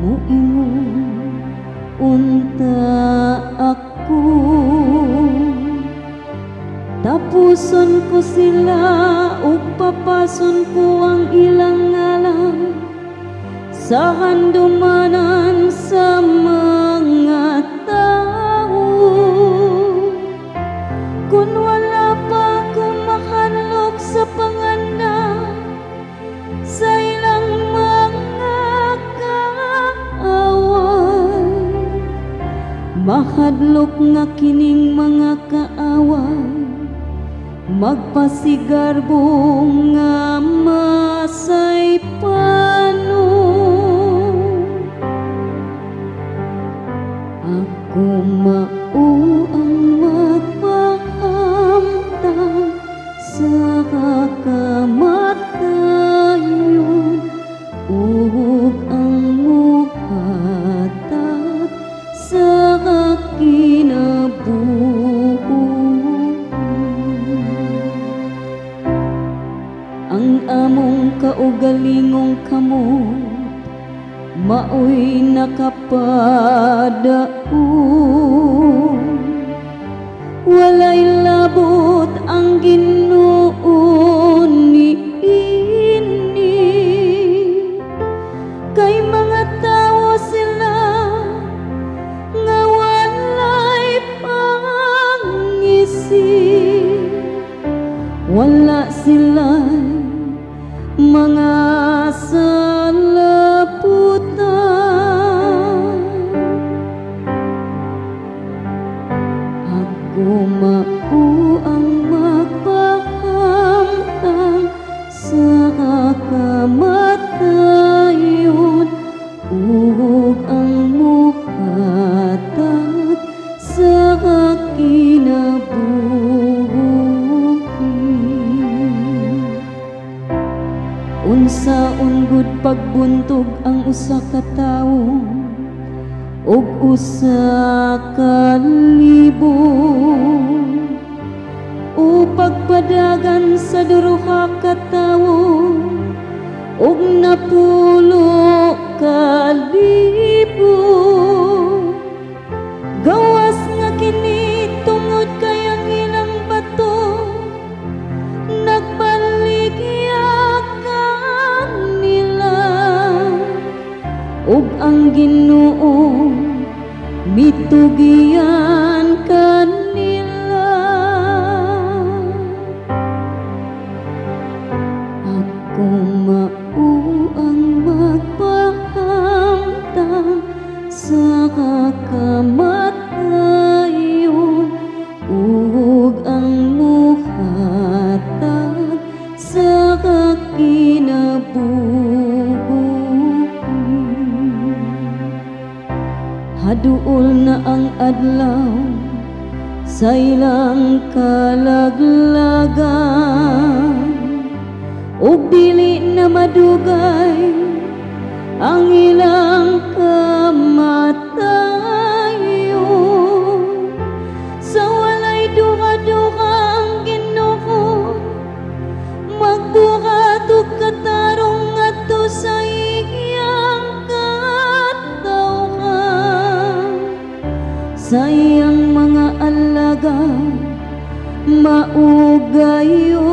muingon unta ako. Tapuson ko sila ug papason ko ang ilang ngalan sa handumanan sa mga tao. Kung wala pa ko mahanlok sa panganda sa ilang mga kaaway, mahadlok nga kining mga kaaway magpasigarbo nga masay pano. Ako mao ang magpahamtang sa kakamatayon ug ang muhatag sa kinabuhi. Ang among kaugalingong kamot maoy nakapadaon, walay labot ang Ginoo niini. Kay mga tawo sila nga walay pangisip, wala sila mga salaputan. Ako mao ang magpahamtang sa kamatayon ug ang muhatag sa kinabuhi. Unsaon gud pagbuntog ang usa ka tawo ug usa ka libo, o pagpadagan sa duha ka tawo ug napulo ka libo. Gawas nga kini tungod kay ang ilang bato nagbaligya kanila ug ang Ginoo mitugian kanila. Ako mao ang magpahamtang sa kamatayon ug ang muhatag sa kinabuhi. Haduol na ang adlaw sa ilang kalaglagan ug dili na madugay ang ilang kamatayon. Sa walay duha-duha ang Ginoo magbuhat ug katarong ngadto sa iyang katawhan. Sa iyang mga alagad maugayon